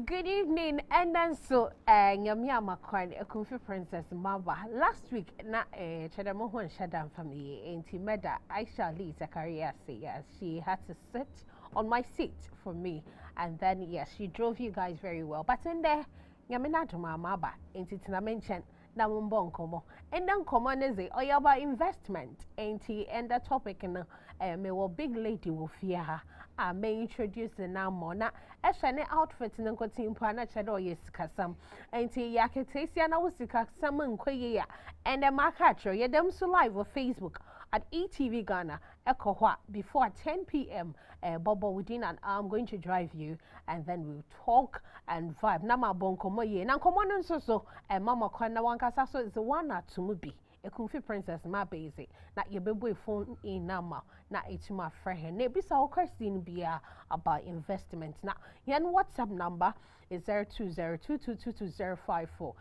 good evening, and then so Nyamia Makwan, a Kufi Princess Maba. Last week, na Chadamo Hon Shadam family, Auntie Meda, Aisha Lee Zakaria say yes, she had to sit on my seat for me, and then yes, she drove you guys very well. But in there, Nyamina to Maba, Auntie Tina mentioned. Na mbon komo and then common is it or about investment and the topic and me wo big lady will fear her I may introduce the now mona eshane outfit in ko timpa na chedo yes kasam and yaketesi na wusika sam nkwe ya and the markatro ye dem so live on Facebook at eTVGhana before 10 p.m. Bobo within an hour I'm going to drive you and then we'll talk and vibe. Nama bonkomo ye. Na komo so mama kwana wankasa so is the one at Tumubi. A Kumfi Princess ma basic. Na ye bebo phone in nama. Na it's my friend. Ne bisa o question bia about investment. Na yan WhatsApp number is 0202222054.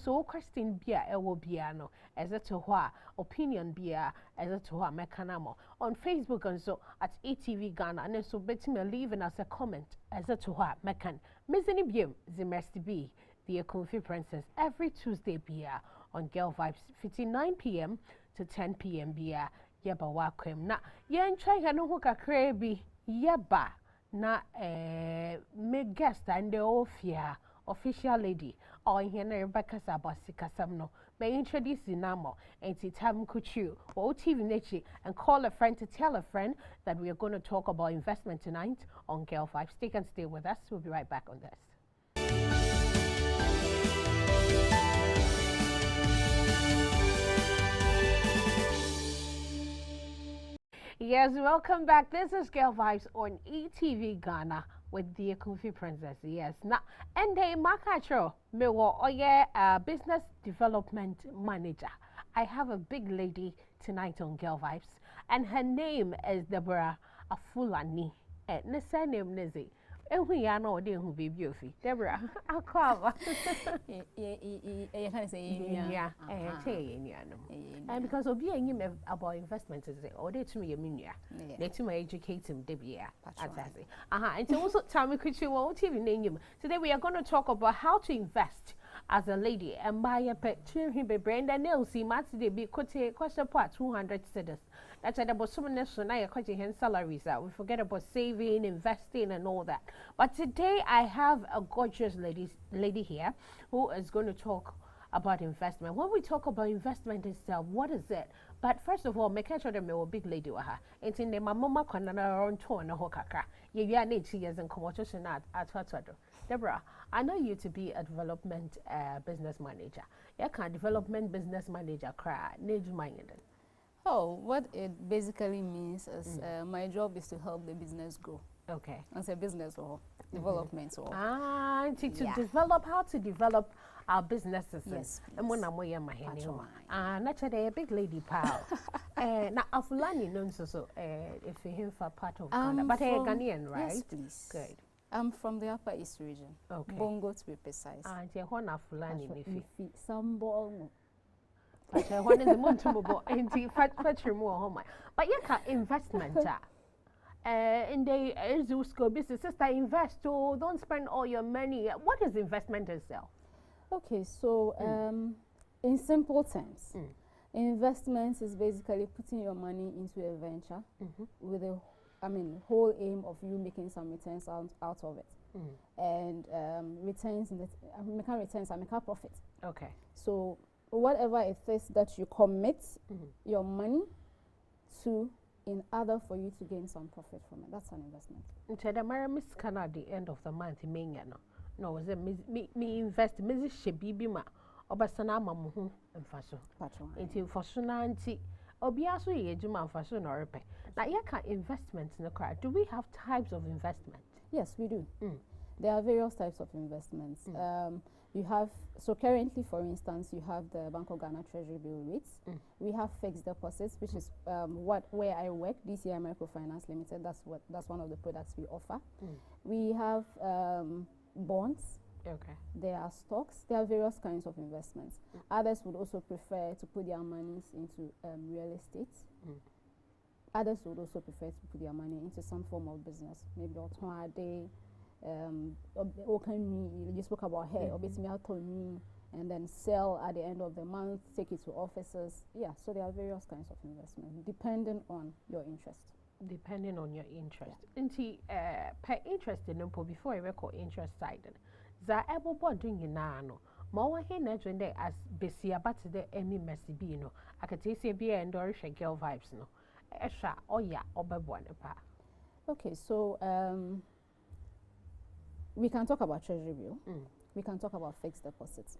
So o question bia e wo bia no. Is it to what opinion bia is it to what mekanamo on Facebook and so at eTVGhana and so betting me leaving as a comment as it to what mekan. Missing biem zimesti be the Kumfi Princess every Tuesday bia on Girl Vibes 59 p.m. to 10 p.m. bia yeba wakwem na yen try hanu ho kakra bi yeba na me guest and the ofia official lady or here na Rebecca Sabasi kasam no may introduce you now and it's time kuchu or TV nechi and call a friend to tell a friend that we are going to talk about investment tonight on Girl Vibes. Stay and stay with us. We'll be right back on this. Yes, welcome back. This is Girl Vibes on eTVGhana with the Kumfi Princess. Yes, now and they makatro me wo oye business development manager. I have a big lady tonight on Girl Vibes, and her name is Deborah Afulani. Ne surname nezi. Ehu ya na ode hu baby ofi. Deborah, akwa. You can say Yeah, and because obi enyim about investment is it or they to me eminia they to my educate him debia atase and so also time we could show TV name. Today we are going to talk about how to invest as a lady and buy a pet to him be brand and nails see match they be question part 200 cedis. That's about some national now quite hand salaries out. We forget about saving, investing and all that. But today I have a gorgeous lady here who is going to talk about investment. When we talk about investment itself, what is it? But first of all, make sure that me a big lady wa ha. Enti ne mama kwana na around 2 na ho kakra. Ye wi na 8 years in competition at Deborah, I know you to be a development business manager. You can development business manager cry. Need you mind it? Oh, what it basically means is my job is to help the business grow. Okay. As a business or development or to develop how to develop our businesses. Yes. And when I'm way my hand. Naturally a big lady pal. Now Afulani knows so if him for part of Ghana. But Ghanaian, right? Yes, please. Good. I'm from the Upper East region. Okay. Bongo to be precise. And you want Afulani if some ball. But I want in the Montumo and the fetch more home. But you can investment. In the school business, sister, invest. So don't spend all your money. What is investment itself? Okay, so in simple terms, investment is basically putting your money into a venture with a, whole aim of you making some returns out of it, and returns returns and make a profit. Okay. So whatever it is that you commit your money to in order for you to gain some profit from it. That's an investment. Instead of Miss Canada at the end of the month, no, was it me invest, Mrs. Shebibima, Obasana Mamu, and Faso. Until Fasunanti, Obiasu, Yejuma, Fasun or Repe. Now, you can investments in the car. Do we have types of investment? Yes, we do. There are various types of investments. You have, so currently, for instance, you have the Bank of Ghana Treasury Bill rates. We have fixed deposits, which is where I work, DCI Microfinance Limited. That's one of the products we offer. We have bonds. Okay. There are stocks. There are various kinds of investments. Others would also prefer to put their monies into real estate. Others would also prefer to put their money into some form of business, maybe automotive, you spoke about hair, and then sell at the end of the month, take it to offices. Yeah, so there are various kinds of investments depending on your interest. Depending on your interest. Inti per interest in before I record interest side. Za able board doing no. More he never day as busy about the Emmy messy be no. I could say be and Dorish girl vibes no. Esha or ya or one pa. Okay, so we can talk about treasury bill. We can talk about fixed deposits.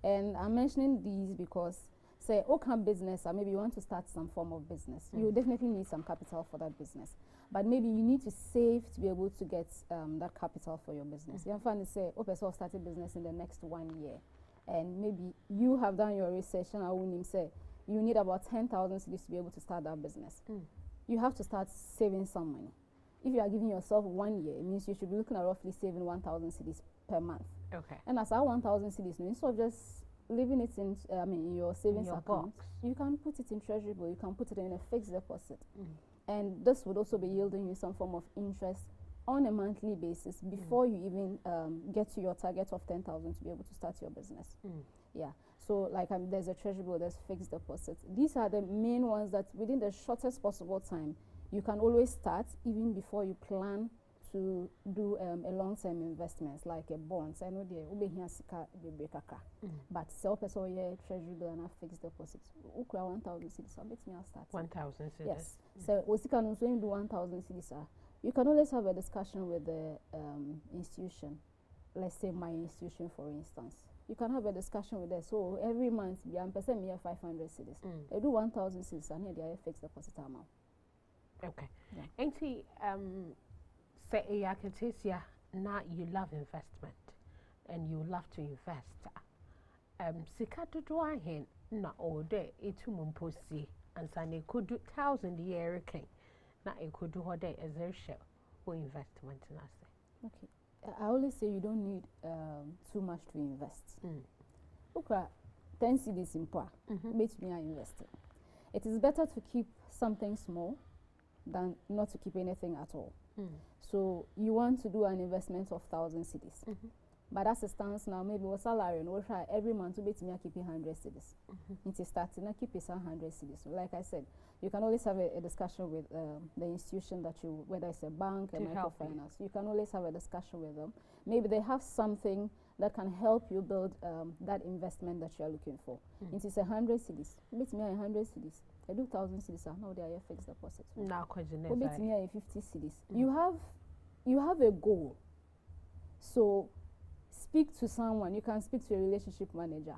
And I'm mentioning these because say business, or maybe you want to start some form of business. You definitely need some capital for that business. But maybe you need to save to be able to get that capital for your business. You can say, person start a business in the next 1 year. And maybe you have done your research and I will say you need about 10,000 cedis to be able to start that business. You have to start saving some money. If you are giving yourself 1 year, it means you should be looking at roughly saving 1,000 cedis per month. Okay. And as our 1,000 cedis, instead of just leaving it in, in your savings account, you can put it in treasury bill, you can put it in a fixed deposit. And this would also be yielding you some form of interest on a monthly basis before you even get to your target of 10,000 to be able to start your business. Yeah. So like there's a treasury bill, there's fixed deposit. These are the main ones that within the shortest possible time, you can always start even before you plan to do a long-term investments like a bonds. I know the but sell person treasury bill and a fixed deposit. 1,000 cedis. I bet me I'll start. 1,000 cedis. Yes. So we can also do 1,000 cedis. You can always have a discussion with the institution. Let's say my institution, for instance. You can have a discussion with them. So every month, I'm percent me 500 cedis. They do 1,000 cedis and here they are fixed deposit amount. Okay. Yeah. Auntie, say now you love investment and you love to invest. Sika do I hen na all day itu mumposi and sane could do 1,000 year clean. Na it could do what day as a share for investment in us. Okay. I always say you don't need too much to invest. Okay, 10 cedis in poor, makes me investing. It is better to keep something small than not to keep anything at all. So you want to do an investment of 1,000 cedis. But as it stands now, maybe your salary and we'll try every month to be keep 100 cedis. It's starting to keep it 100 cedis. So like I said, you can always have a discussion with the institution that you, whether it's a bank, a microfinance, you can always have a discussion with them. Maybe they have something that can help you build that investment that you're looking for. It is 100 cedis. Beat me 100 cedis. I do 1,000 cedis. Now they are fixed deposit. Now question is beat me 50 cedis. You have a goal. So speak to someone. You can speak to a relationship manager.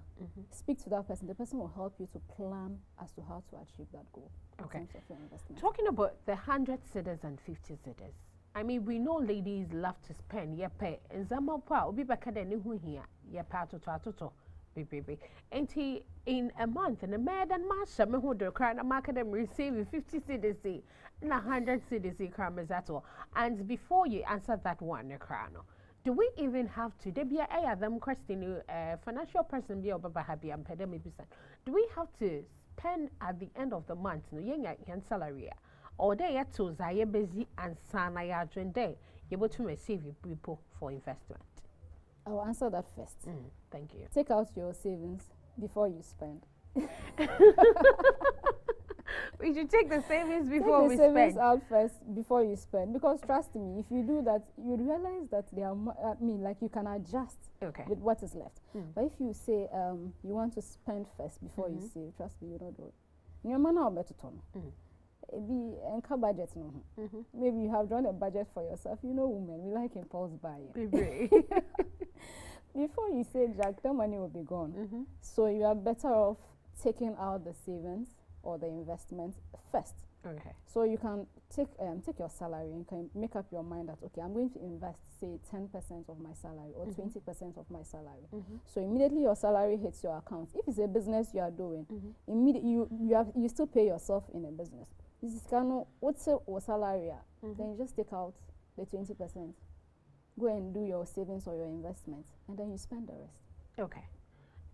Speak to that person. The person will help you to plan as to how to achieve that goal. Okay. In terms of your investment. Talking about the 100 cedis and 50 cedis. I mean, we know ladies love to spend. Yeah, pay. And some obi baka de ni hu here. Yeah, to. Baby. And he in a month and a mad and masha me who the crown a market them receiving 50 cedis and 100 cedis crown is that all. And before you answer that one, the crown. Do we even have to? There be a them question financial person be over happy and pay them. Do we have to spend at the end of the month? No, yan salary, or they are to Zaya busy and sana ya day. You able to receive people for investment. I will answer that first. Thank you. Take out your savings before you spend. We should take the savings before we spend. Take the savings out first before you spend. Because trust me, if you do that, you realize that they are, like you can adjust with what is left. But if you say you want to spend first before you save, trust me, you don't do it. Your money will better turn. Be budget no. Maybe you have drawn a budget for yourself. You know, women, we like impulse buying. Before you say Jack, the money will be gone. So you are better off taking out the savings or the investment first. Okay. So you can take your salary and can make up your mind that okay, I'm going to invest say 10% of my salary or 20% of my salary. So immediately your salary hits your account. If it's a business you are doing, immediately you still pay yourself in a business. This is kind of what's your salary? Then you just take out the 20%. Go and do your savings or your investments, and then you spend the rest. Okay.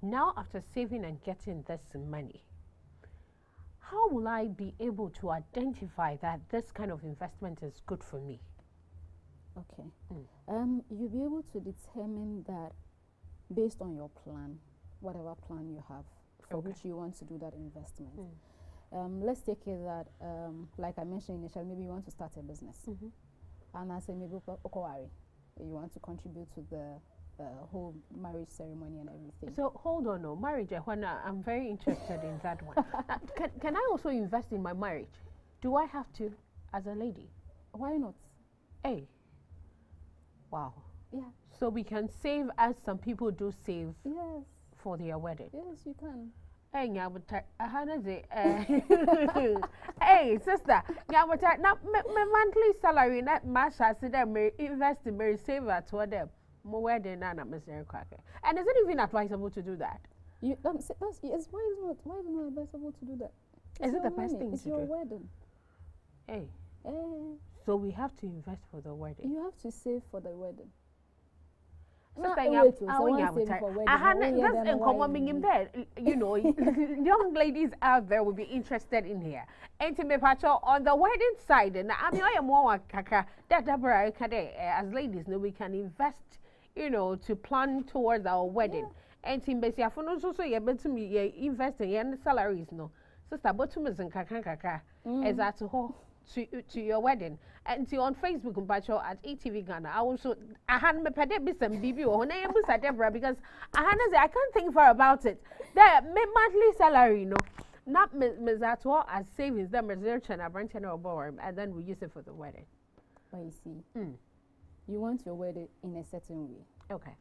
Now, after saving and getting this money, how will I be able to identify that this kind of investment is good for me? Okay. You'll be able to determine that based on your plan, whatever plan you have for which you want to do that investment. Let's take it that, like I mentioned initially, maybe you want to start a business. And I say maybe you want to contribute to the whole marriage ceremony and everything. So hold on, no marriage. I'm very interested in that one. Can I also invest in my marriage? Do I have to, as a lady? Why not? Hey. Wow. Yeah. So we can save as some people do save. Yes. For their wedding. Yes, you can. Hey, hey, sister, now my monthly salary not match. I said that may invest in my saver to them. More wedding and Mr. Cracker. And is it even advisable to do that? Yes. Why is it not advisable to do that? Is it the best thing it's to your do? Wedding. Hey. So we have to invest for the wedding. You have to save for the wedding. Young ladies out there will be interested in here. And to me, on the wedding side, and I mean, I am more kaka that as ladies, no, we can invest, to plan towards our wedding. And to me, for no so you better me invest in salaries, no. Sister, but to me, kaka as at to your wedding. And to on Facebook at eTVGhana, I also had me pede be some BB or name Deborah because I can't think far about it. That monthly salary, not mezatwa as savings, them research and a branch and borrow, and then we use it for the wedding. But you see, you want your wedding in a certain way. Okay.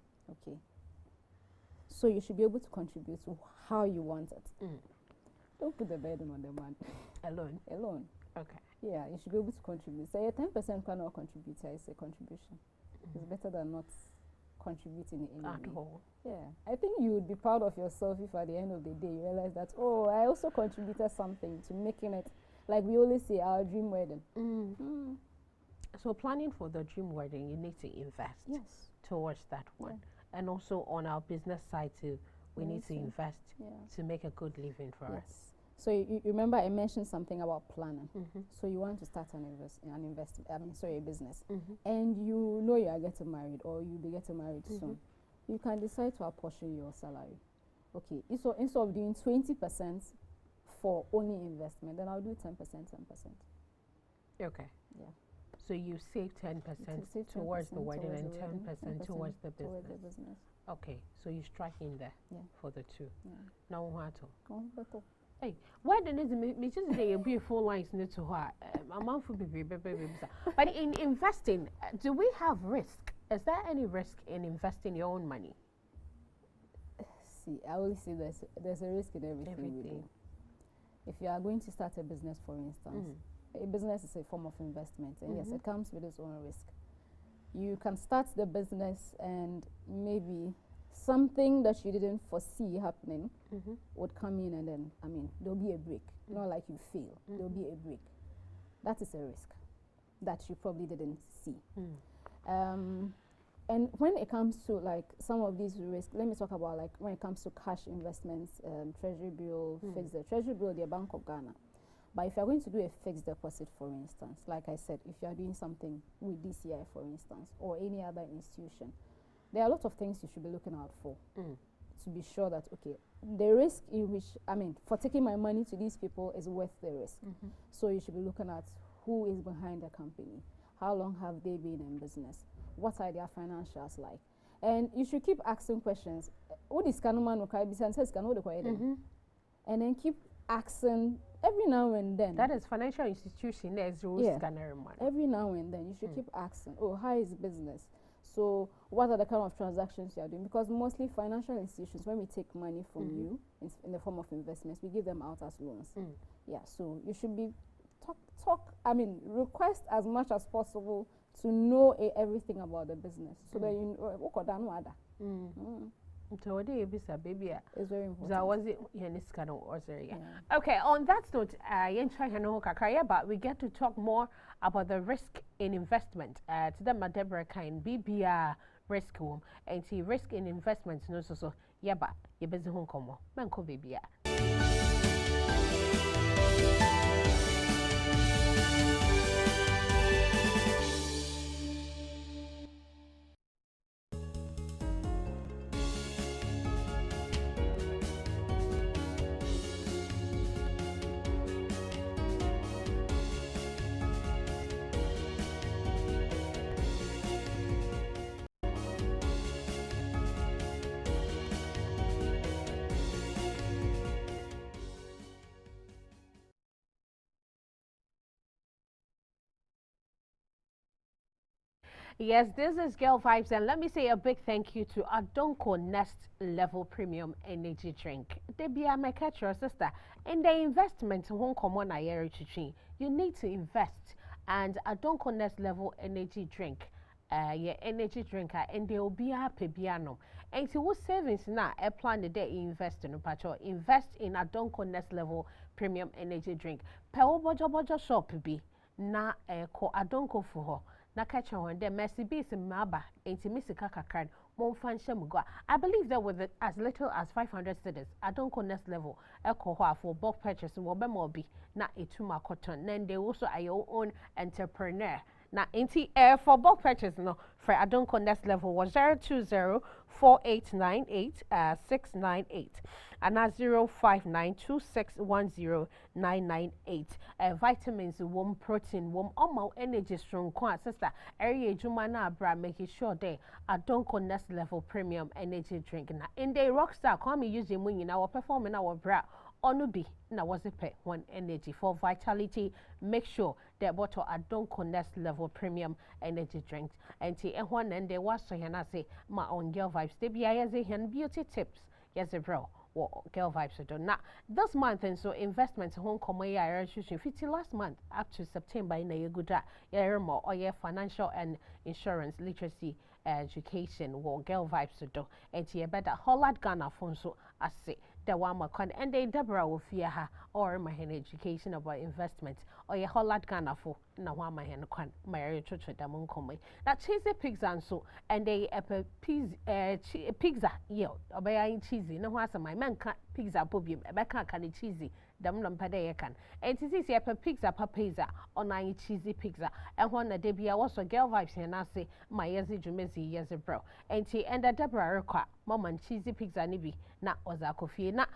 So you should be able to contribute to how you want it. Don't put the burden on the man alone. Okay. Yeah, you should be able to contribute. Say a 10% cannot contribute, is a contribution. It's better than not contributing in any way. Yeah. I think you would be proud of yourself if at the end of the day you realize that, I also contributed something to making it, like we always say, our dream wedding. So planning for the dream wedding, you need to invest towards that one. And also on our business side too, we need to invest to make a good living for us. So you remember I mentioned something about planning. So you want to start a business. And you know you are getting married or you'll be getting married soon. You can decide to apportion your salary. Okay, so instead of doing 20% for only investment, then I'll do 10%. Okay. Yeah. So you save 10% towards the wedding and 10% towards the business. Okay, so you strike in there for the two. Now what? Hey, why didn't me just say a beautiful lines need to her? A month for baby. But in investing, do we have risk? Is there any risk in investing your own money? See, I always say there's a risk in everything we do. If you are going to start a business, for instance, a business is a form of investment, and yes, it comes with its own risk. You can start the business and maybe something that you didn't foresee happening would come in, and then, there'll be a break. Not like you fail. There'll be a break. That is a risk that you probably didn't see. And when it comes to like some of these risks, let me talk about like when it comes to cash investments, treasury bill, fixed the treasury bill, the Bank of Ghana. But if you're going to do a fixed deposit, for instance, like I said, if you're doing something with DCI, for instance, or any other institution, there are a lot of things you should be looking out for to be sure that, okay, the risk in which, for taking my money to these people is worth the risk. So you should be looking at who is behind the company, how long have they been in business, what are their financials like, and you should keep asking questions. What is Kanuman and then keep asking every now and then. That is financial institution. There's rules every now and then you should keep asking, how is business? So what are the kind of transactions you are doing? Because mostly financial institutions, when we take money from you in the form of investments, we give them out as loans. Yeah, so you should be request as much as possible to know everything about the business, so that you know so what do you be baby? It's very important. That was it. Okay, on that note, but we get to talk more about the risk in investment. To the Deborah kind BBR risk home and see risk in investments. No, so but you busy home come manko BBR. Yes, this is Girl Vibes, and let me say a big thank you to Adonko Nest Level Premium Energy Drink. They be a my catcher sister. In the investment, won't come on a year you need to invest, and Adonko Nest Level Energy Drink. Your energy drinker, and they will be happy piano. And so what savings now? A plan the day invest in patcho. Invest in Adonko Nest Level Premium Energy Drink. Pewo bojo shop be na ko Adonko for her. Na catch on the mercy base in Maba, intimacy kakakran, Monfan Shemuga. I believe that with as little as 500 cedis, I don't connect level, echo for bulk purchase, Wobemobi, na etuma cotton. Then they also are your own entrepreneur. Na inti for bulk purchase no for I don't connect level was 020-4898-698 and na 0592610-998. Vitamins, warm protein, warm all energy strong kwa sister. Area juma na bra making sure they I don't connect level premium energy drink na in the rockstar come using when you now performing our bra. Onubi na was a pay one energy for vitality. Make sure that bottle I don't connect level premium energy drinks. And one and they was so I say my own Girl Vibes. They be as a beauty tips. Yes, bro. Well, Girl Vibes do not this month, and so investments home come here 50 last month up to September in a good more or yeah financial and insurance literacy education. Well, Girl Vibes do and you better Holland Ghana phone so I say the one more and they Deborah will fear her or my education about investment or your Holland Ghana for na one my hand can marry church with them come that cheesy pigs and so and they pizza yield or by cheesy no what's my man pizza bobium a can cheesy dam lampada can and it is a pizza pizza or nine cheesy pizza and one a debia was a Girl Vibes and I say my years jumezi years bro and she and the Deborah require mom and cheesy pizza nibi na oza kofi na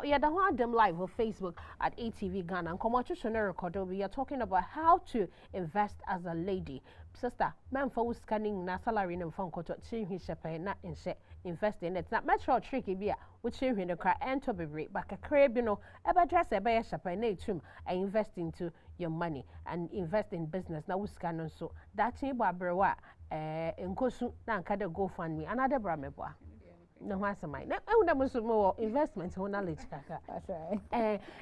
yeah the one them live on Facebook at eTVGhana and come on to record we are talking about how to invest as a lady sister man for scanning na salary and phone call to change na invest in it na metro tricky be which change the car and to be rate back a crib you know about dress a buy shop and invest into your money and invest in business now we scan so that's about nkosu na nkada go fund me another brameboa no what's mine now more investments or knowledge kaka That's right.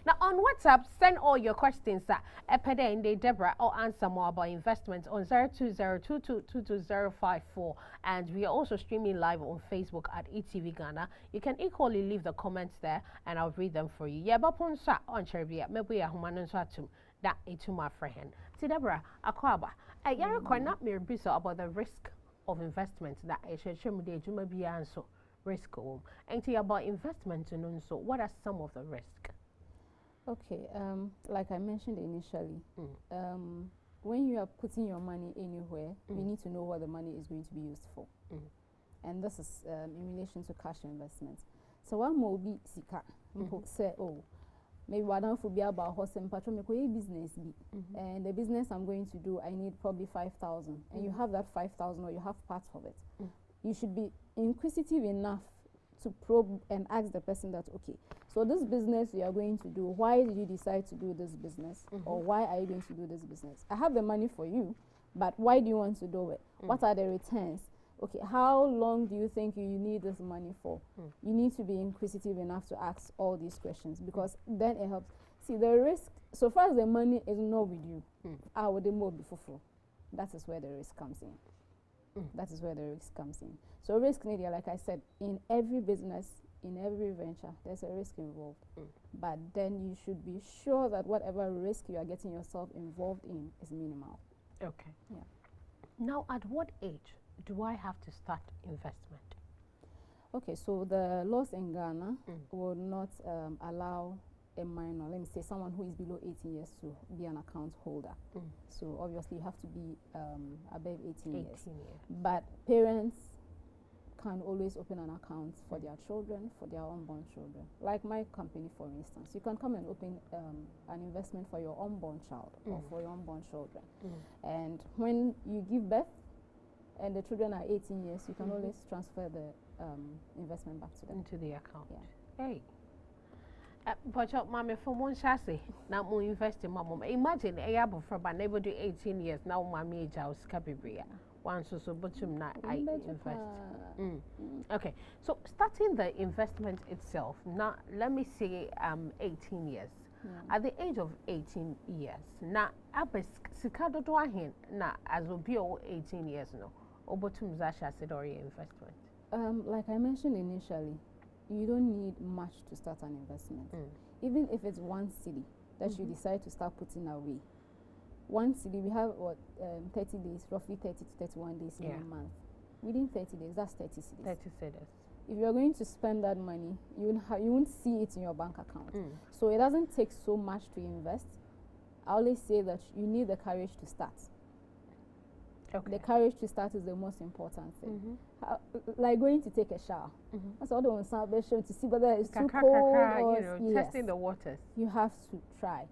now on WhatsApp send all your questions epede in the Deborah or answer more about investments on 0202222054 and we are also streaming live on Facebook at eTVGhana. You can equally leave the comments there and I'll read them for you. Yeah, but on Cherry, maybe a human that into my friend. See Deborah, Akwaba. You're quite not mere biso about the risk of investment that I should show me the Juma be answer. Risk home and about investment and so what are some of the risks? Okay, like I mentioned initially, when you are putting your money anywhere, you need to know what the money is going to be used for. And this is in relation to cash investments. So one more be sika say maybe I don't forget about horse and patron business be and the business I'm going to do I need probably 5,000 and you have that 5,000 or you have parts of it. You should be inquisitive enough to probe and ask the person that okay, so this business you are going to do, why did you decide to do this business or why are you going to do this business? I have the money for you, but why do you want to do it? What are the returns? Okay, how long do you think you need this money for? You need to be inquisitive enough to ask all these questions because then it helps. See, the risk, so far as the money is not with you, I would more be fulfilled. That is where the risk comes in. That is where the risk comes in. So risk media, like I said, in every business, in every venture, there's a risk involved. But then you should be sure that whatever risk you are getting yourself involved in is minimal. Okay. Yeah. Now, at what age do I have to start investment? Okay, so the laws in Ghana will not allow a minor, let me say someone who is below 18 years to be an account holder. So obviously you have to be above 18 years. But parents can always open an account for their children, for their unborn children. Like my company, for instance, you can come and open an investment for your unborn child or for your unborn children. And when you give birth and the children are 18 years, you can always transfer the investment back to them. Into the account. Yeah. Hey. But your mommy for one chassis, now more invest in my mom. Imagine a able for my neighbor do 18 years, now my age house cabibria. once so bottom na I invest. Okay, so starting the investment itself, now let me say I'm 18 years. At the age of 18 years, na abes sikado do ahen na as obi 18 years no obotum zasha sedori investment. Like I mentioned initially, you don't need much to start an investment. Even if it's one cedi that you decide to start putting away. One cedi, we have what 30 days, roughly 30 to 31 days in a month. Within 30 days, that's 30 cedis. 30 cedis. If you're going to spend that money, you won't see it in your bank account. So it doesn't take so much to invest. I always say that you need the courage to start. Okay. The courage to start is the most important thing. Like going to take a shower. That's all the ones to see whether it's too cold or testing the waters. You have to try.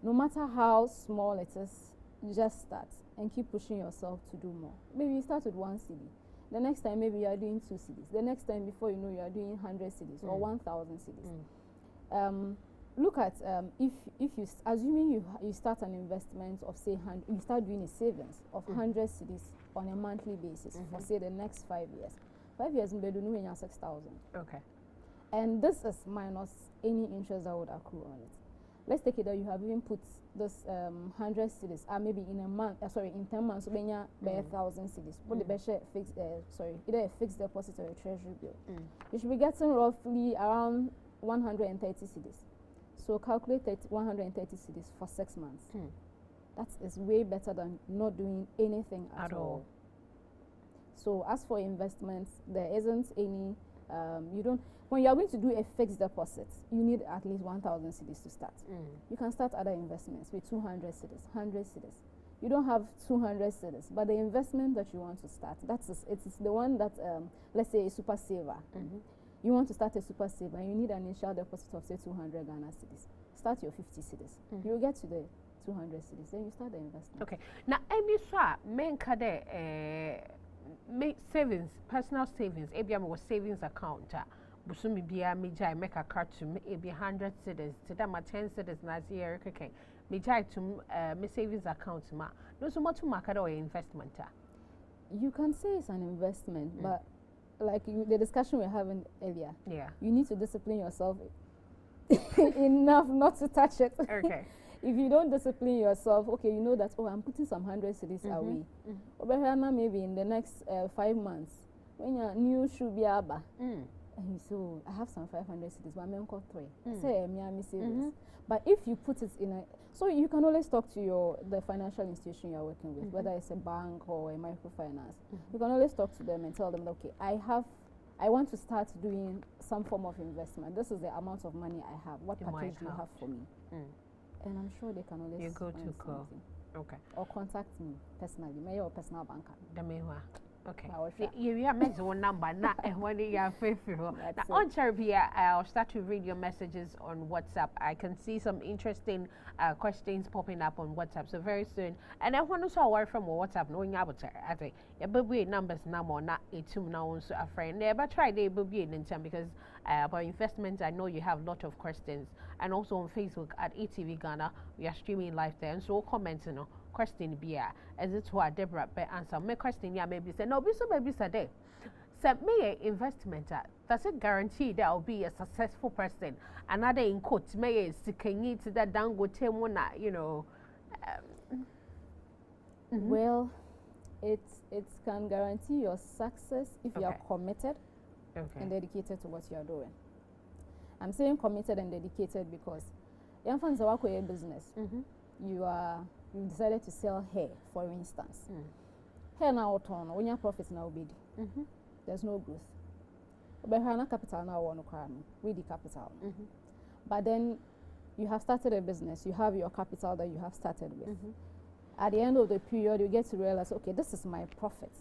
No matter how small it is, you just start and keep pushing yourself to do more. Maybe you start with 1 cedi. The next time maybe you are doing 2 cedis. The next time before you know you are doing 100 cedis or 1,000 cedis. Look at if you assuming you start an investment of say you start doing a savings of 100 cedis on a monthly basis for say the next 5 years. 5 years in Bedu you have 6,000. Okay. And this is minus any interest that would accrue on it. Let's take it that you have even put this 100 cedis maybe in a month in 10 months when you buy 1,000 cedis. But the best fixed either a fixed deposit or a treasury bill. You should be getting roughly around 130 cedis. So calculate 130 cedis for 6 months. That is way better than not doing anything at all. So as for investments, there isn't any when you are going to do a fixed deposit, you need at least 1,000 cedis to start. You can start other investments with 200 cedis, 100 cedis. You don't have 200 cedis, but the investment that you want to start, it's the one that let's say a super saver. You want to start a super saver and you need an initial deposit of say 200 Ghana cedis. Start your 50 cedis. You will get to the 200 cedis, then you start the investment. Okay. Now, men kade make savings, personal savings. Ebi am was savings account. Busumi biya mi jai make a card to me ebi 100 cedis. Today my 10 cedis na zero keke. Mi jai to me savings account ma. No so much to market or investment. You can say it's an investment, but like the discussion we were having earlier, you need to discipline yourself enough not to touch it. Okay. If you don't discipline yourself, okay, you know that, I'm putting some 100 cedis away. But maybe in the next 5 months, when your new shoe be aba, and so I have some 500 cedis, but I'm going to 3. Say, me savings. But if you put it in a, so you can always talk to the financial institution you're working with, whether it's a bank or a microfinance. You can always talk to them and tell them, okay, I want to start doing some form of investment. This is the amount of money I have. What package do you have for me? And I'm sure they can always you go to call. Okay. Or contact me personally, my personal banker. Okay. You have mentioned one number, not when you are faithful. Now, on Cherubia, I'll start to read your messages on WhatsApp. I can see some interesting questions popping up on WhatsApp. So very soon, and I want to saw word from WhatsApp knowing about it. I think your baby numbers now more not a two now so a friend there, but try they baby in time because about investments. I know you have a lot of questions, and also on Facebook at eTVGhana we are streaming live there, and so comment question be as it were Deborah be answer my question maybe say no be so maybe say there say me investment does it guarantee that I'll be a successful person another in quote may sikanyi to that dangote mona well it can guarantee your success if you are committed and dedicated to what you are doing. I'm saying committed and dedicated because young fans are working business. You decided to sell hair, for instance. Hair now turn when your profits now bid. There's no growth. But her capital now want to with the capital. But then you have started a business. You have your capital that you have started with. At the end of the period, you get to realize, okay, this is my profit.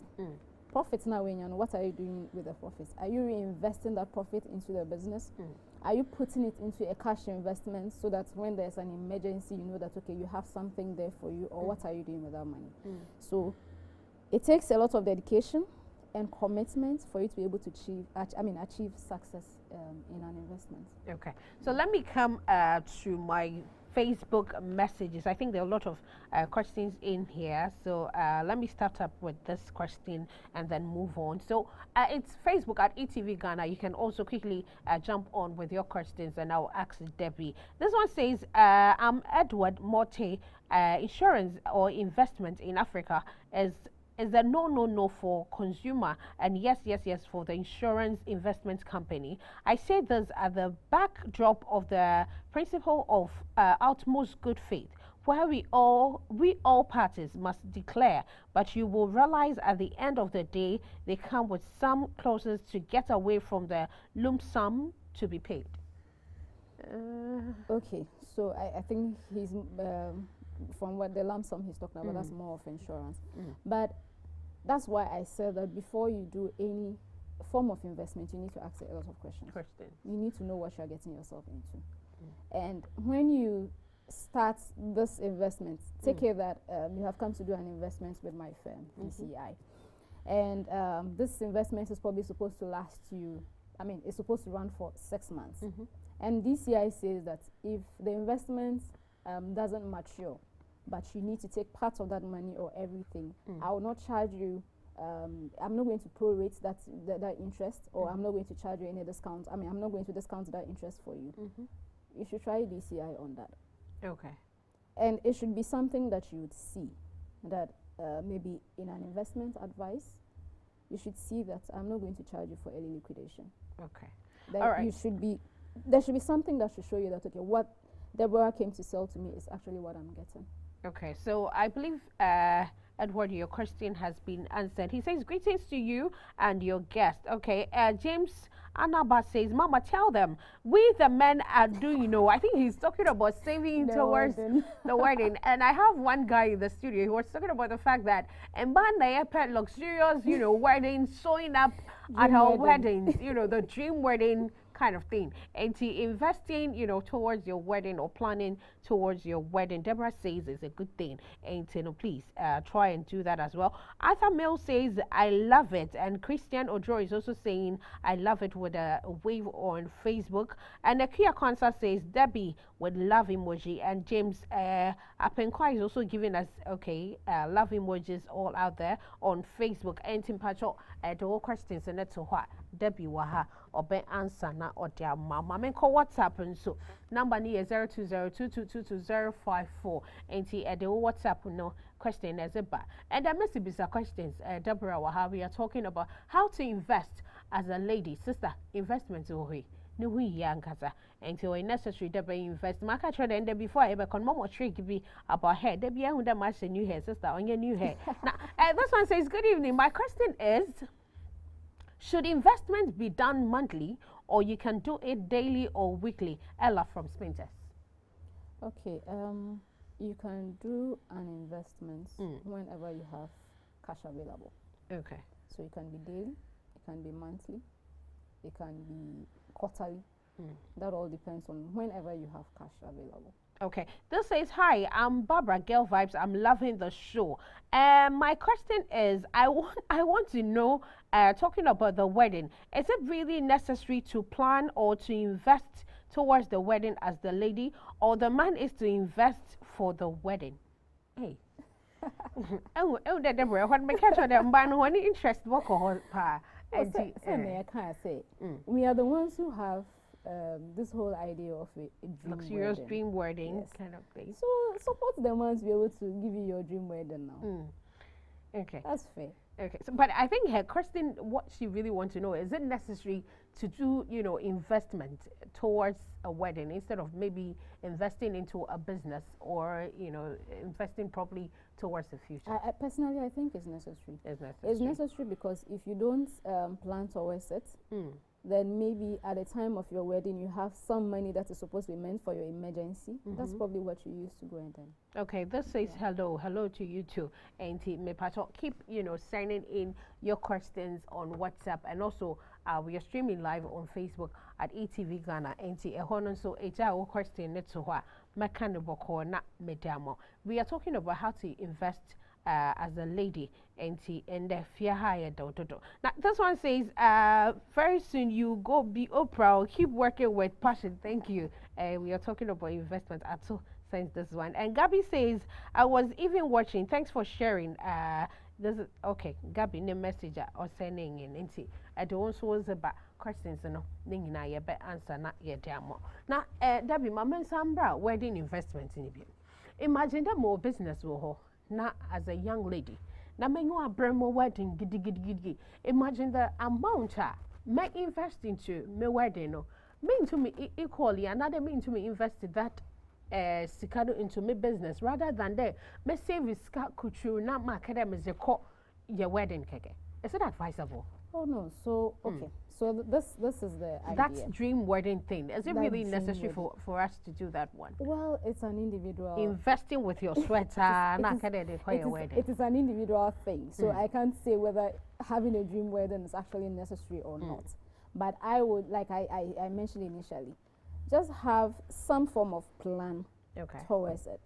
Profits now, what are you doing with the profits? Are you reinvesting that profit into the business? Are you putting it into a cash investment so that when there's an emergency, you know that, okay, you have something there for you, or what are you doing with that money? So it takes a lot of dedication and commitment for you to be able to achieve success in an investment. Okay, so let me come to my Facebook messages. I think there are a lot of questions in here. So let me start up with this question and then move on. So it's Facebook at eTVGhana. You can also quickly jump on with your questions and I'll ask Debbie. This one says, I'm Edward Morte. Insurance or investment in Africa is a no for consumer and yes for the insurance investment company. I say this at the backdrop of the principle of utmost good faith, where we all parties must declare, but you will realize at the end of the day they come with some clauses to get away from the lump sum to be paid. Okay, so I think he's from what the lump sum he's talking about, that's more of insurance. But that's why I said that before you do any form of investment, you need to ask a lot of questions. You need to know what you're getting yourself into. And when you start this investment, take care that you have come to do an investment with my firm, DCI. And this investment is probably supposed to last you, it's supposed to run for 6 months. And DCI says that if the investment doesn't mature, but you need to take part of that money or everything, I will not charge you. I'm not going to prorate that interest, or I'm not going to charge you any discount. I'm not going to discount that interest for you. You should try DCI on that. Okay. And it should be something that you would see, that maybe in an investment advice, you should see that I'm not going to charge you for early liquidation. Okay. That all right. There should be something that should show you that, okay, what Deborah came to sell to me is actually what I'm getting. Okay, so I believe, Edward, your question has been answered. He says, greetings to you and your guest. Okay, James Anaba says, Mama, tell them, we the men are doing, I think he's talking about saving towards the wedding. And I have one guy in the studio who was talking about the fact that pet luxurious, wedding, showing up at our weddings, the dream wedding kind of thing, and to investing towards your wedding or planning towards your wedding, Deborah says is a good thing, and please try and do that as well. Arthur Mill says I love it, and Christian Ojo is also saying I love it with a wave on Facebook, and Akia Concert says Debbie with love emoji, and James Apenkwa is also giving us love emojis all out there on Facebook. And Timpacho the whole questions and that's what Debbie waha or be answer na or their mama men call WhatsApp and so number ni is 0202222054 and the WhatsApp no question as a bar and the message is questions Deborah waha we are talking about how to invest as a lady sister investment way no we young kasa until necessary Deborah invest market trade and before I ever con mom trick be about hair Debbie who that much new hair sister on your new hair now this one says good evening, my question is, should investment be done monthly or you can do it daily or weekly? Ella from Spinters. Okay, you can do an investment whenever you have cash available. Okay. So it can be daily, it can be monthly, it can be quarterly. That all depends on whenever you have cash available. Okay, this says, hi, I'm Barbara, Girl Vibes. I'm loving the show. My question is, I want to know, talking about the wedding, is it really necessary to plan or to invest towards the wedding as the lady, or the man is to invest for the wedding? Hey. Deborah, what me catch on them, but when interest work or pa. I can't say. We are the ones who have this whole idea of a luxurious dream wedding kind of thing. So support the ones be able to give you your dream wedding now. Okay, that's fair. Okay, so but I think her question, what she really wants to know, is it necessary to do investment towards a wedding instead of maybe investing into a business or investing properly towards the future? I personally, I think it's necessary. It's necessary because if you don't plan towards it, then maybe at the time of your wedding you have some money that is supposed to be meant for your emergency. That's probably what you use to go and then. Okay, this says hello to you too, and me pato keep sending in your questions on WhatsApp, and also we are streaming live on Facebook at eTVGhana. And so question we are talking about how to invest as a lady and the fear higher. Now this one says very soon you go be Oprah, keep working with passion. Thank you. We are talking about investment at since this one. And Gabby says, I was even watching. Thanks for sharing. This is okay. Gabby, ne message or sending in. I don't was about questions, no. Ning na ye be answer na ye demo. Na Gabby, my man Sambra wedding investment in you. Imagine that more business wo na as a young lady. Na me you bremo wedding gidi. Imagine the amount me invest into me wedding no. Mean to me equally, another mean to me invested that sikado into my business rather than there me save ska kuchu na market them is your wedding keke. Is it advisable? Oh no, so okay. So this is the idea. That's dream wedding thing. Is it really necessary for us to do that one? Well, it's an individual investing with your sweater it is an individual thing. So I can't say whether having a dream wedding is actually necessary or not. But I would, like I mentioned initially, just have some form of plan towards it.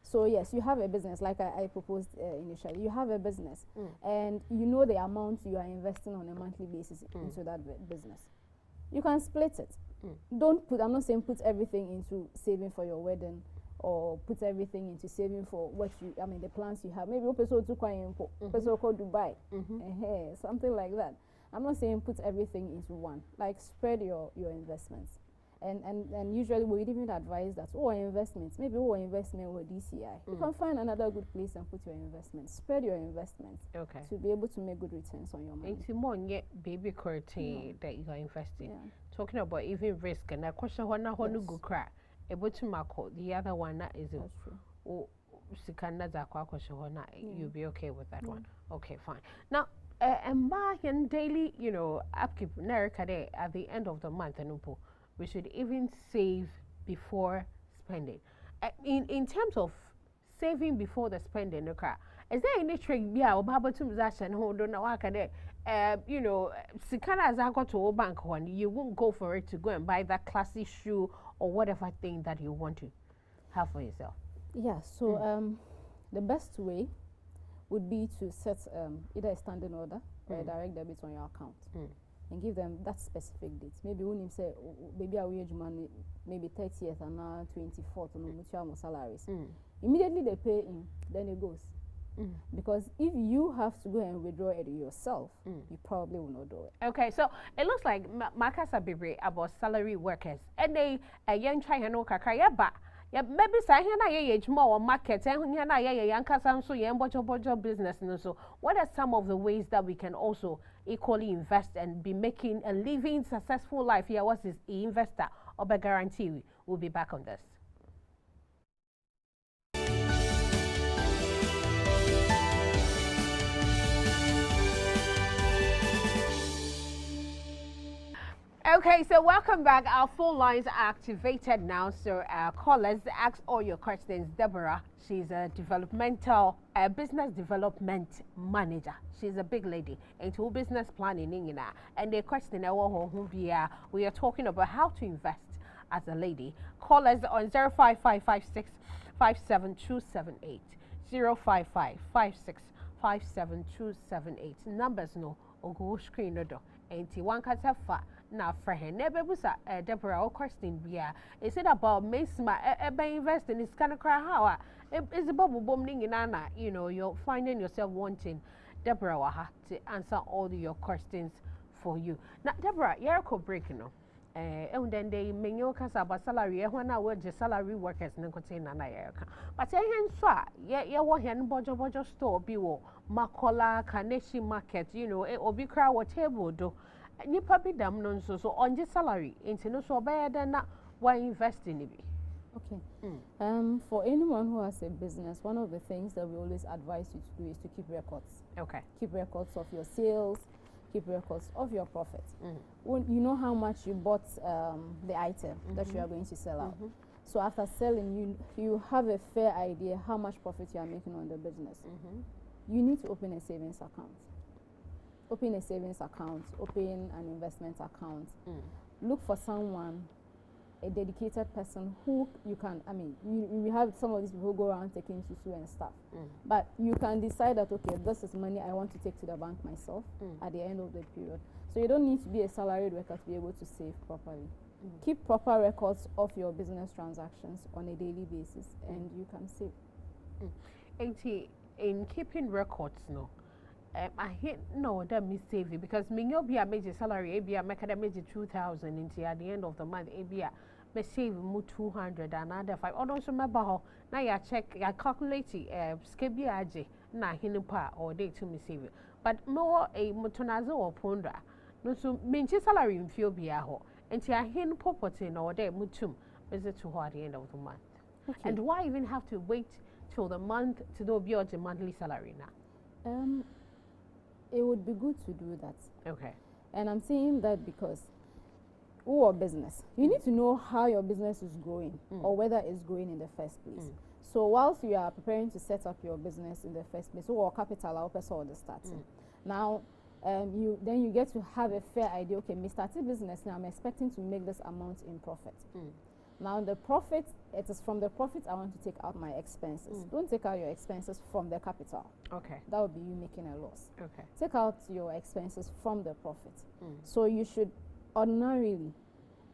So yes, you have a business, like I proposed initially. You have a business, and you know the amount you are investing on a monthly basis into that business. You can split it. Don't put, I'm not saying put everything into saving for your wedding, or put everything into saving for what the plans you have. Maybe episode 2 episode called Dubai, something like that. I'm not saying put everything into one. Like spread your investments. And usually we would even advise that investments, maybe investment with DCI. You can find another good place and put your investments. Spread your investments to be able to make good returns on your money. It's more baby curtain that you are investing. Talking about even risk and a question one go crack. Able to mark the other one that is you'll be okay with that one. Okay, fine. Now and daily, upkeep at the end of the month and we should even save before spending. In terms of saving before the spending, is there any trick? Yeah, or Baba to Zashan hold on Sikana as I got to bank one, you won't go for it to go and buy that classy shoe or whatever thing that you want to have for yourself. Yeah, so the best way would be to set either a standing order or a direct debit on your account. And give them that specific date. Maybe when you say, maybe I wage money, maybe 30th and now 24th on mutual salaries. Immediately they pay in, then it goes. Because if you have to go and withdraw it yourself, you probably will not do it. Okay, so it looks like Marcus Abibre about salary workers, and they a young China kakaya ba. Yeah, maybe say here na more market and here na young kasam so young bojo business and so. What are some of the ways that we can also equally invest and be making a living successful life here? What's this investor or by guarantee we'll be back on this. Okay, so welcome back. Our phone lines are activated now. So callers, ask all your questions. Deborah, she's a business development manager. She's a big lady into business planning. And the question we are talking about how to invest as a lady. Call us on 05556 57278. 05556 57278. Numbers no go screen no do. Enti one katafa na friend never busa Deborah or question bia. Is it about mesma invest in this kind of cry how is the bubble bombing in Anna, you're finding yourself wanting Deborah Waha to answer all your questions for you. Now Deborah, you're breaking no. And then they menyo kasa about salary when I work the salary workers in contain na yerka. But yeah what here bojo store biwo makola kaneshi market, obi kra what table do. Nipa bi dam no so on the salary into no so better than why invest in it. Okay. For anyone who has a business, one of the things that we always advise you to do is to keep records. Okay. Keep records of your sales, keep records of your profits. When you know how much you bought the item that you are going to sell out. So after selling, you have a fair idea how much profit you are making on the business. You need to open a savings account. Open a savings account, open an investment account. Look for someone, a dedicated person who you can, you have some of these people who go around taking susu and stuff. But you can decide that, okay, this is money I want to take to the bank myself at the end of the period. So you don't need to be a salaried worker to be able to save properly. Keep proper records of your business transactions on a daily basis, and you can save. In keeping records, no. I hate no that me save it because me no be a major salary, a be a make a major 2,000 into at the end of the month, a be a me save mu 200 and other 5. Oh, also my baho. Now ya check, ya calculate skebi aje na hinu pa or day to me save it. But more a motonazo or pondra. No so minchi salary in feel be a ho. And ya hin property or day mutum visit to her at the end of the month. Okay. And why even have to wait till the month to do your monthly salary now? It would be good to do that. Okay. And I'm saying that because or business, you need to know how your business is growing or whether it's growing in the first place. So whilst you are preparing to set up your business in the first place, or capital or person or the starting, now you get to have a fair idea. Okay, me started business now. I'm expecting to make this amount in profit. Now the profit, it is from the profit I want to take out my expenses. Don't take out your expenses from the capital. Okay. That would be you making a loss. Okay. Take out your expenses from the profit. So you should ordinarily,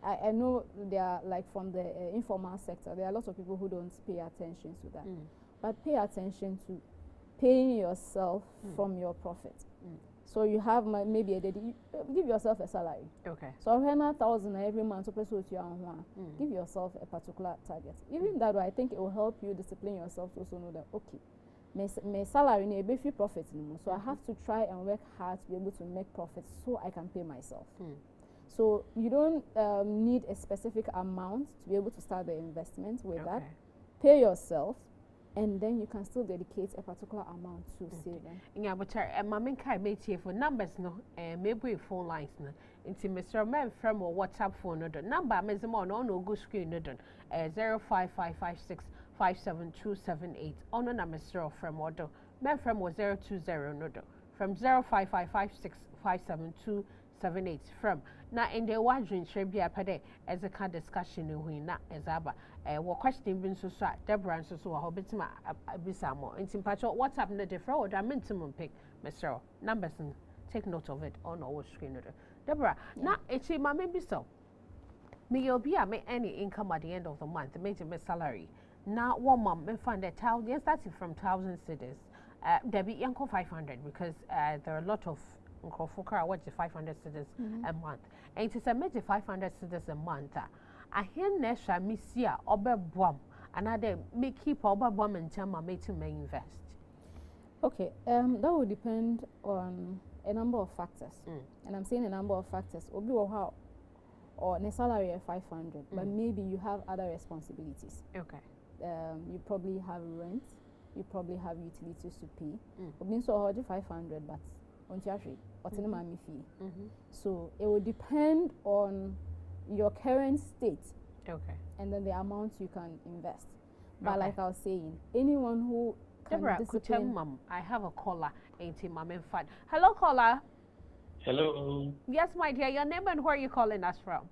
I know they are like from the informal sector, there are a lot of people who don't pay attention to that. But pay attention to paying yourself from your profit. So you have maybe give yourself a salary. Okay. So 100,000 every month, give yourself a particular target. Even that way, I think it will help you discipline yourself to also know that, okay, my salary may be free profit anymore. So I have to try and work hard to be able to make profits so I can pay myself. So you don't need a specific amount to be able to start the investment with that. Pay yourself. And then you can still dedicate a particular amount to saving. Yeah, but mamin kai make here for numbers no, maybe phone lines no. Inti Mr. Man from or WhatsApp phone no. Number mezimo no go screen no. 055565728. Ono na Mr. from order. Man from was 020 no. From 055565728 from. Na in the wandering should a pade as a kind discussion in na as aba. What question been so Deborah and so Hobbitima Bisamo. In Simpacho, what's happened at the fraud? I meant to pick Mr. Numbers and take note of it on our screen. Deborah, now it's a maybe so. May you be a any income at the end of the month, the major salary. Now, one month, may find a child, yes, starting from 1,000 cities. There be Yanko 500 because there are a lot of Nkofukara, what's the 500 cities a month. And it is a major 500 cities a month. I hear Nesha Missia Ober Bwam, another may keep Ober Bwam and Chama made to may invest. Okay, that would depend on a number of factors. And I'm saying a number of factors. Obi or a salary of 500, but maybe you have other responsibilities. Okay. You probably have rent, you probably have utilities to pay. Obi so 500, but on Tiashi, what's in the mammy fee. So it will depend on your current state, and then the amount you can invest. But like I was saying, anyone who can discipline. Mom, I have a caller. Ain't him, mom, in fact. Hello, caller. Hello. Yes, my dear. Your name and where are you calling us from?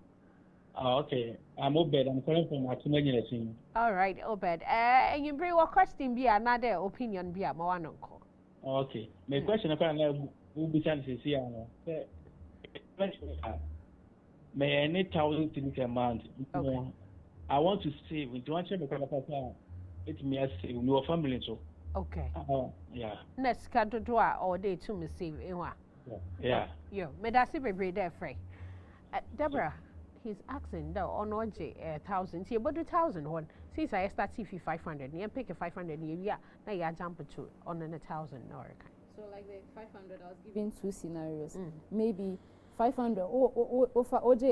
Oh, okay. I'm Obed. I'm calling from Atumagi. All right, Obed. And you bring what question be another opinion be a more uncle. Okay. My question is who be sent to see may I need 1,000 cities a month. I want to save. We don't check the it may save your family so. Okay. Yeah. Next can do all day to me save in one. Yeah. Yo, may that see be there free. Deborah, he's asking though on 1,000. See about 1,000 since I start TV 500. You pick a 500 yeah. Now you jump to on 1,000 or so like the 500, I was giving two scenarios. Maybe 500 offer OJ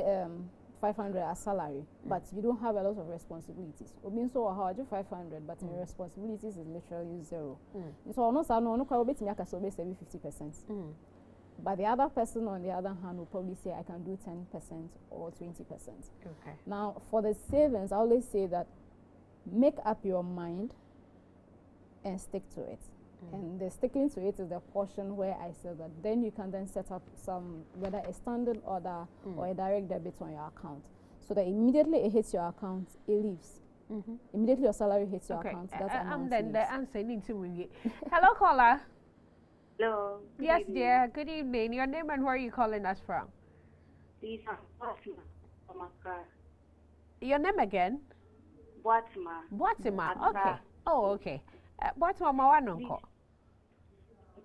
500 as salary, but you don't have a lot of responsibilities. Mean so how 500, but your responsibilities is literally zero. So no quite me 50%. But the other person on the other hand will probably say I can do 10% or 20%. Okay. Now for the savings, I always say that make up your mind and stick to it. And the sticking to it is the portion where I said that then you can then set up some, whether a standing order or a direct debit on your account. So that immediately it hits your account, it leaves. Immediately your salary hits your account, that's amount then the answer needs to be. Hello, caller. Hello. Yes, dear. Good evening. Your name and where are you calling us from? Lisa. Your name again? Boatima. Okay. Oh, okay. Boatima Mawanonko.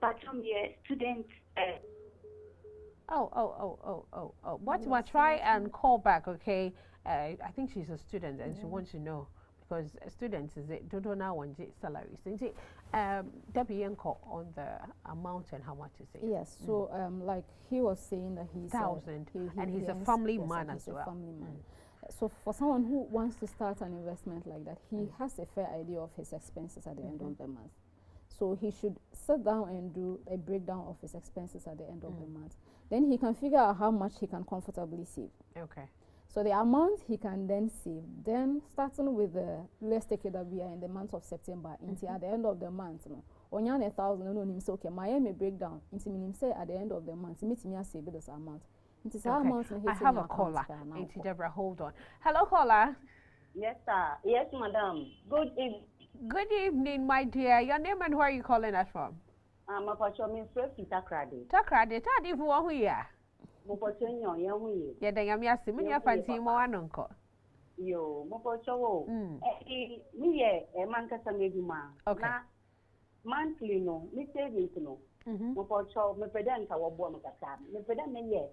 But I'm a student. Oh. Boatima, try and call back, okay? I think she's a student and she wants to know because students is it don't know one salary. So Debbie on the amount and how much is it? Yes. So like he was saying that he's 1,000 and he's a family man as well. Family man. So for someone who wants to start an investment like that, he has a fair idea of his expenses at the end of the month. So he should sit down and do a breakdown of his expenses at the end of the month. Then he can figure out how much he can comfortably save. Okay. So the amount he can then save, then starting with the, let's take it that we are in the month of September, until at the end of the month, on 1,000, no, him say, okay, my may breakdown, into me say at the end of the month, meet me save this amount. Okay. I have a caller. Auntie Deborah, hold on. Hello, caller. Yes, sir. Yes, madam. Good evening. Good evening, my dear. Your name and where are you calling us from? I'm a patrolman, Takrade. Takrade, Tadi, who are we? Mopochonyo, young. Yeah, then I'm asking you fancy more uncle. Yo, Mopocho. Me, a man can say, okay. Monthly, no, me savings, no. Mopocho, me pedant, our boy, me pedant, me,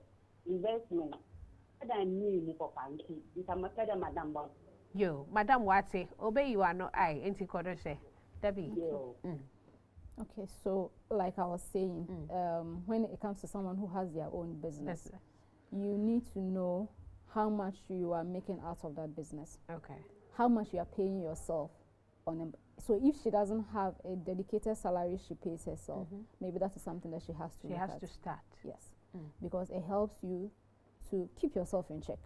investment. I knew for panty. You can make a madam. Yo, Madam Watty, obey you are no I, ain't quarter say. Debbie. Okay, so like I was saying, when it comes to someone who has their own business, you need to know how much you are making out of that business. Okay. How much you are paying yourself on a, so if she doesn't have a dedicated salary she pays herself, maybe that is something that she has to start. Yes. Because it helps you to keep yourself in check.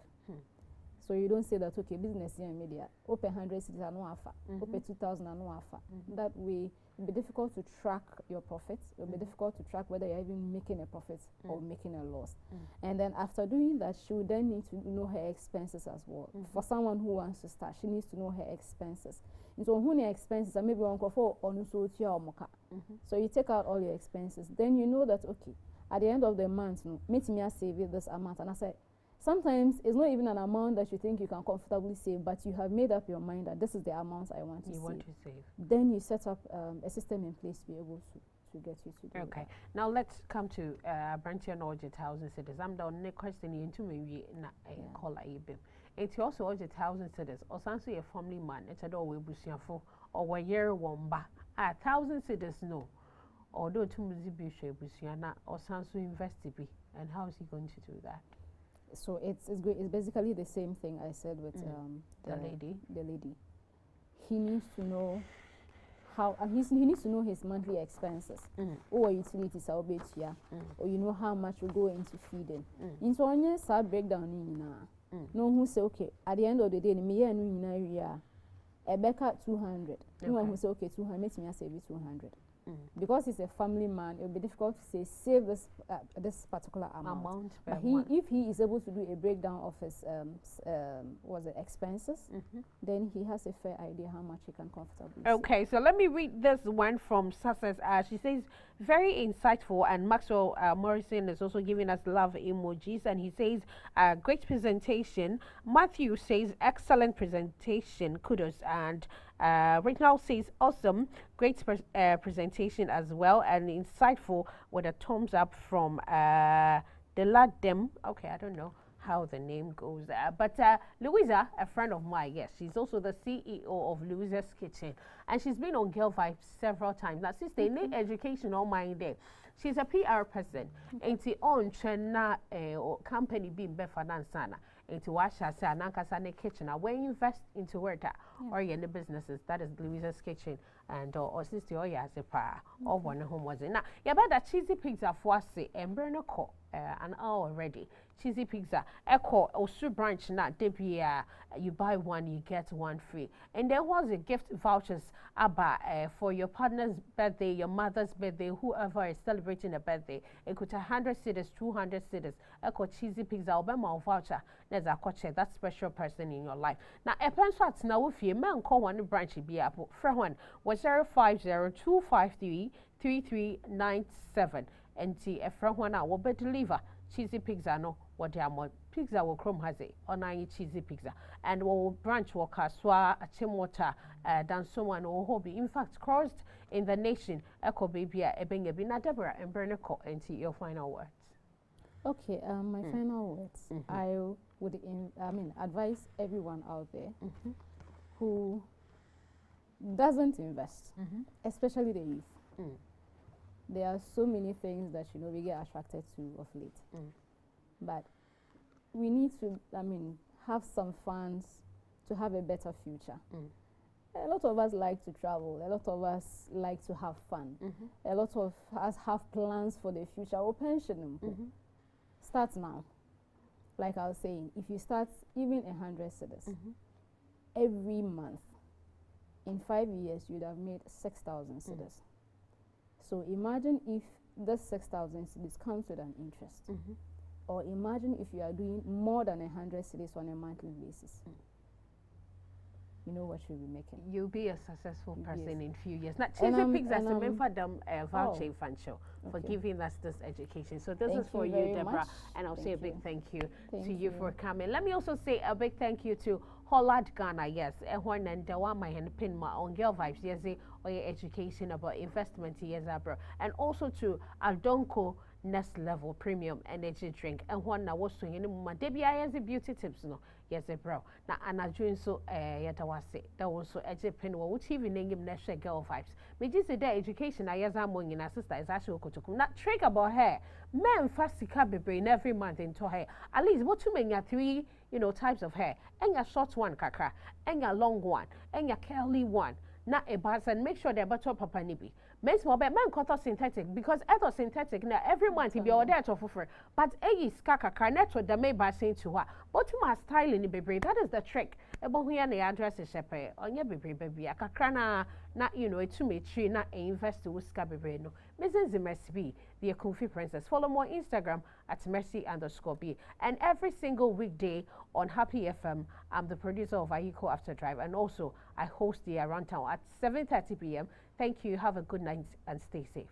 So you don't say that, okay, business here in media, open 100 cities and no alpha, open 2,000 and no alpha. That way, it will be difficult to track your profits. It will be difficult to track whether you're even making a profit or making a loss. And then after doing that, she will then need to know her expenses as well. For someone who wants to start, she needs to know her expenses. And so when your expenses are maybe on so you take out all your expenses, then you know that, okay, at the end of the month, meet me save this amount. And I said, sometimes it's not even an amount that you think you can comfortably save, but you have made up your mind that this is the amount I want to save. Then you set up a system in place to be able to get you to do okay. that. Now let's come to Brantian Orchard Housing Cities. I'm down the question into me call it's also Orchard Housing Cities or something a family man. It's a door we bushafo or year one ba 1,000 cities no. Although to Muzibi Busiana or Sansu invest be, and how is he going to do that? So it's basically the same thing I said with the lady. He needs to know how, and he needs to know his monthly expenses. Or utilities are or you know how much will go into feeding. Into on your side breakdown in no who say okay at the end of the day me and a Becca 200. No one who say okay 200 makes me save 200. Because he's a family man, it will be difficult to say save this particular amount. But if he is able to do a breakdown of his expenses, then he has a fair idea how much he can comfortably okay, so let me read this one from Success. She says, very insightful, and Maxwell Morrison is also giving us love emojis, and he says, great presentation. Matthew says, excellent presentation, kudos, and Reginald says, awesome, great presentation as well, and insightful with a thumbs up from Deladem. Okay, I don't know how the name goes there, but Louisa, a friend of mine, yes, she's also the CEO of Louisa's Kitchen, and she's been on Girl Vibes several times. Now, since they need education on my day, she's a PR person, and she on China company being better sana. Into Washa Nankasane Kitchen. When you invest into where or in the businesses, that is Louisa's Kitchen and or sister or as a pa or one home was in. Now, yeah, but that cheesy pizza for say and burn a co an hour already. Cheesy pizza, echo or soup branch not debia. You buy one, you get one free. And there was a gift vouchers for your partner's birthday, your mother's birthday, whoever is celebrating a birthday. It could 100 cities, 200 cities. Echo cheesy pizza or voucher. There's a coach that special person in your life. Now, a pencil now if you man call one branch be up for one was 050-253-3397 and see a friend one will be deliver cheesy pizza no what they are more pizza will chrome has it on any cheesy pizza and will branch walk Kaswa Achimota Dansoman or hobby in fact crossed in the nation echo baby ebenge bina Deborah and Bernako and your final words. Okay, my final words. I would advise everyone out there who doesn't invest, especially the youth. There are so many things that we get attracted to of late, but we need to have some funds to have a better future. A lot of us like to travel. A lot of us like to have fun. A lot of us have plans for the future or pension. Start now. Like I was saying, if you start even 100 cedis every month, in 5 years you'd have made 6,000 cedis. So imagine if this 6,000 cedis comes with an interest, or imagine if you are doing more than 100 cedis on a monthly basis. You know what you'll be making. You'll be a successful person in few years. Now, Cheesy Pigs as a member them voucher for giving us this education. So this is for you, Deborah, and I'll say a big thank you to you for coming. Let me also say a big thank you to Holland Ghana, yes, and when and the one my hand pin my own girl vibes, yes, or your education about investment, yes, bro, and also to Aldonko next level premium energy drink and one I was swinging in my debut as a beauty tips no yes bro now and I doing so yet I was say that was so edge pen which even name next girl vibes me just the education I as I'm in a sister is actually not trick about her men fast brain every month into her at least what you mean 3 types of hair and a short one kakra and a long one and a curly one not a bus and make sure they're better papa nibi. Makes more man cut synthetic because etho synthetic now every month if you're there to offer but is kaka net to the may by saying to her but you must style in the baby that is the trick about who the address is shepherd on your baby a kakrana not it to me tree not invest to scababy no Mrs. Mercy B the Comfy Princess follow more Instagram at Mercy_B and every single weekday on Happy FM I'm the producer of Ayiko After Drive and also I host the Around Town at 7:30 p.m. Thank you. Have a good night and stay safe.